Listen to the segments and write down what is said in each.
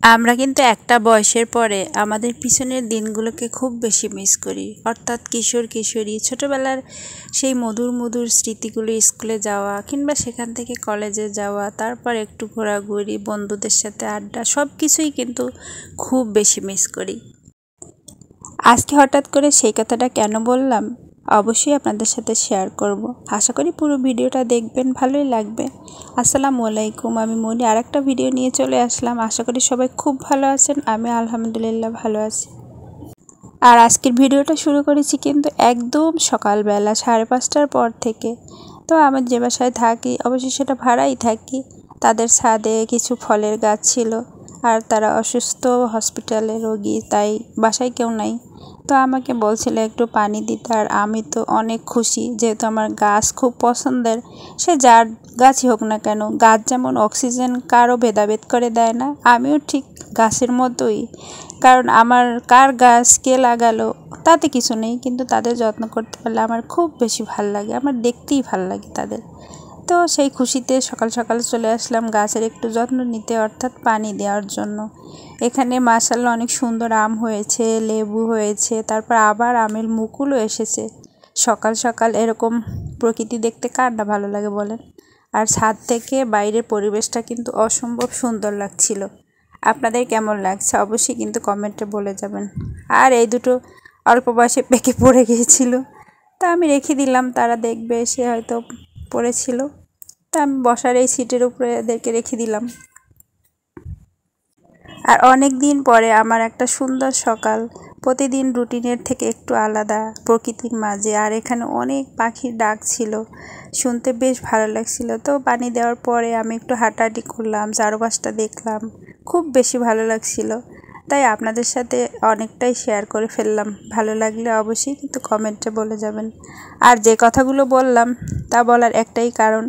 আমরা কিন্তু একটা বয়সের পরে আমাদের পিছনের দিনগুলোকে খুব বেশি মিস করি, অর্থাৎ কিশোর কিশোরী ছোটোবেলার সেই মধুর মধুর স্মৃতিগুলো, স্কুলে যাওয়া কিংবা সেখান থেকে কলেজে যাওয়া, তারপর একটু ঘোরাঘুরি, বন্ধুদের সাথে আড্ডা, সব কিছুই কিন্তু খুব বেশি মিস করি। আজকে হঠাৎ করে সেই কথাটা কেন বললাম অবশ্যই আপনাদের সাথে শেয়ার করব। আশা করি পুরো ভিডিওটা দেখবেন, ভালোই লাগবে। আসসালামু আলাইকুম, আমি মনি আরেকটা ভিডিও নিয়ে চলে আসলাম। আশা করি সবাই খুব ভালো আছেন, আমি আলহামদুলিল্লাহ ভালো আছি। আর আজকের ভিডিওটা শুরু করেছি কিন্তু একদম সকালবেলা 5:30টার পর থেকে। তো আমার যে বাসায় থাকি, অবশ্যই সেটা ভাড়াই থাকি, তাদের ছাদে কিছু ফলের গাছ ছিল, আর তারা অসুস্থ, হসপিটালে রোগী, তাই বাসায় কেউ নাই। তো আমাকে বলছিল একটু পানি দিতে, আর আমি তো অনেক খুশি, যেহেতু আমার গাছ খুব পছন্দের। সে যার গাছই হোক না কেন, গাছ যেমন অক্সিজেন কারও ভেদাভেদ করে দেয় না, আমিও ঠিক গাছের মতোই। কারণ আমার কার গাছ কে লাগালো তাতে কিছু নেই, কিন্তু তাদের যত্ন করতে পারলে আমার খুব বেশি ভাল লাগে, আমার দেখতেই ভাল লাগে তাদের। তো সেই খুশিতে সকাল সকাল চলে আসলাম গাছের একটু যত্ন নিতে, অর্থাৎ পানি দেওয়ার জন্য। এখানে মাশাআল্লাহ অনেক সুন্দর আম হয়েছে, লেবু হয়েছে, তারপর আবার আমের মুকুলও এসেছে। সকাল সকাল এরকম প্রকৃতি দেখতে কার না ভালো লাগে বলেন। আর ছাদ থেকে বাইরের পরিবেশটা কিন্তু অসম্ভব সুন্দর লাগছিল। আপনাদের কেমন লাগছে অবশ্যই কিন্তু কমেন্টে বলে যাবেন। আর এই দুটো অল্প বয়সে পেকে পড়ে গিয়েছিল, তা আমি রেখে দিলাম, তারা দেখবে, সে হয়তো পড়েছিল, তা আমি বসার এই সিটের উপরে এদেরকে রেখে দিলাম। আর অনেক দিন পরে আমার একটা সুন্দর সকাল, প্রতিদিন রুটিনের থেকে একটু আলাদা, প্রকৃতির মাঝে। আর এখানে অনেক পাখির ডাক ছিল, শুনতে বেশ ভালো লাগছিল। তো পানি দেওয়ার পরে আমি একটু হাঁটাহাঁটি করলাম, চারপাশটা দেখলাম, খুব বেশি ভালো লাগছিল। তাই আপনাদের সাথে অনেকটাই শেয়ার করে ফেললাম। ভালো লাগলে অবশ্যই কিন্তু কমেন্টে বলে যাবেন। আর যে কথাগুলো বললাম তা বলার একটাই কারণ,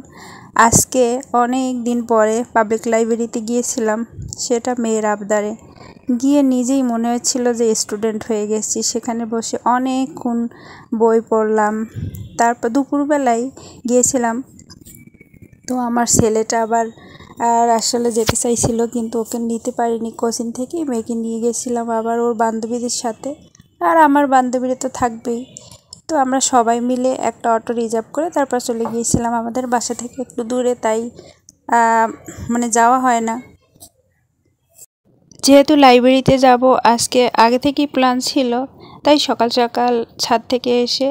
আজকে অনেক দিন পরে পাবলিক লাইব্রেরিতে গিয়েছিলাম, সেটা মেয়ের আবদারে। গিয়ে নিজেই মনে হচ্ছিল যে স্টুডেন্ট হয়ে গেছি। সেখানে বসে অনেকক্ষণ বই পড়লাম। তারপর দুপুরবেলায় গিয়েছিলাম, তো আমার ছেলেটা আবার আসলে যেতে চাইছিল, কিন্তু ওকে নিতে পারিনি। কোচিং থেকে মেয়েকে নিয়ে গেছিলাম আবার ওর বান্ধবীদের সাথে, আর আমার বান্ধবীরা তো থাকবেই। তো আমরা সবাই মিলে একটা অটো রিজার্ভ করে তারপর চলে গিয়েছিলাম আমাদের বাসা থেকে একটু দূরে, তাই মানে যাওয়া হয় না। যেহেতু লাইব্রেরিতে যাব আজকে, আগে থেকেই প্ল্যান ছিল, তাই সকাল সকাল ছাদ থেকে এসে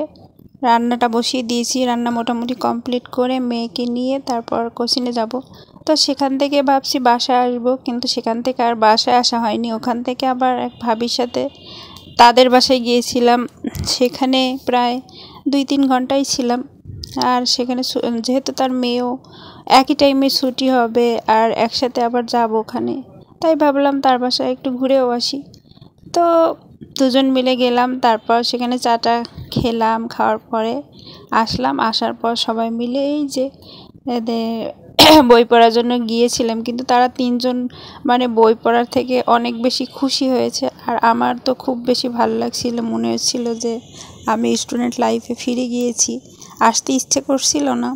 রান্নাটা বসিয়ে দিয়েছি। রান্না মোটামুটি কমপ্লিট করে মেয়েকে নিয়ে তারপর কোচিংয়ে যাব। তো সেখান থেকে ভাবছি বাসায় আসবো, কিন্তু সেখান থেকে আর বাসায় আসা হয়নি। ওখান থেকে আবার এক ভাবির সাথে তাদের বাসায় গিয়েছিলাম, সেখানে প্রায় 2-3 ঘন্টাই ছিলাম। আর সেখানে যেহেতু তার মেয়েও একই টাইমে ছুটি হবে, আর একসাথে আবার যাব ওখানে, তাই ভাবলাম তার বাসায় একটু ঘুরেও আসি। তো দুজন মিলে গেলাম, তারপর সেখানে চাটা খেলাম, খাওয়ার পরে আসলাম। আসার পর সবাই মিলে এই যে বই পড়ার জন্য গিয়েছিলাম, কিন্তু তারা 3জন মানে বই পড়ার থেকে অনেক বেশি খুশি হয়েছে। আর আমার তো খুব বেশি ভালো লাগছিল, মনে হচ্ছিল যে আমি স্টুডেন্ট লাইফে ফিরে গিয়েছি। আসতে ইচ্ছে করছিল না,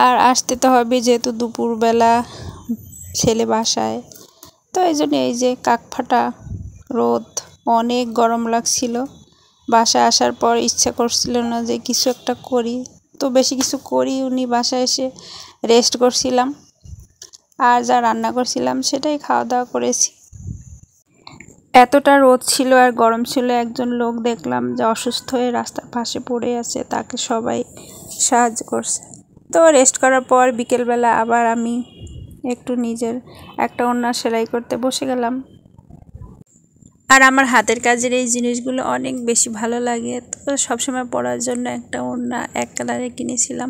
আর আসতে তো হবে যেহেতু দুপুরবেলা ছেলে বাসায়। তো এই জন্য এই যে কাকফাটা রোদ, অনেক গরম লাগছিল। বাসায় আসার পর ইচ্ছা করছিল না যে কিছু একটা করি, তো বেশি কিছু করি উনি বাসায় এসে রেস্ট করছিলাম, আর যা রান্না করছিলাম সেটাই খাওয়া দাওয়া করেছি। এতটা রোদ ছিল আর গরম ছিল, একজন লোক দেখলাম যে অসুস্থ হয়ে রাস্তার পাশে পড়ে আছে, তাকে সবাই সাহায্য করছে। তো রেস্ট করার পর বিকেলবেলা আবার আমি একটু নিজের একটা ওড়না সেলাই করতে বসে গেলাম। আর আমার হাতের কাজের এই জিনিসগুলো অনেক বেশি ভালো লাগে, তো সবসময় পরার জন্য একটা ওড়না এক কালারে কিনেছিলাম।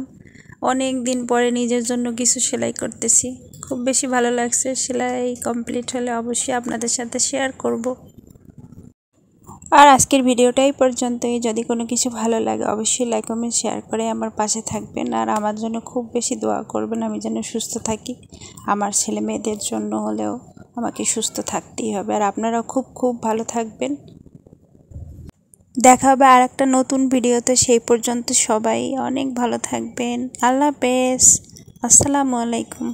অনেক দিন পরে নিজের জন্য কিছু সেলাই করতেছি, খুব বেশি ভালো লাগছে। সেলাই কমপ্লিট হলে অবশ্যই আপনাদের সাথে শেয়ার করব। আর আজকের ভিডিওটাই পর্যন্তই। যদি কোনো কিছু ভালো লাগে অবশ্যই লাইক কমেন্ট শেয়ার করে আমার পাশে থাকবেন, আর আমার জন্য খুব বেশি দোয়া করবেন, আমি যেন সুস্থ থাকি। আমার ছেলে মেয়েদের জন্য হলেও আমাকে সুস্থ থাকতেই হবে। আর আপনারাও খুব খুব ভালো থাকবেন। দেখা হবে আর একটা নতুন ভিডিওতে, সেই পর্যন্ত সবাই অনেক ভালো থাকবেন। আল্লাহ হাফেজ, আসসালামু আলাইকুম।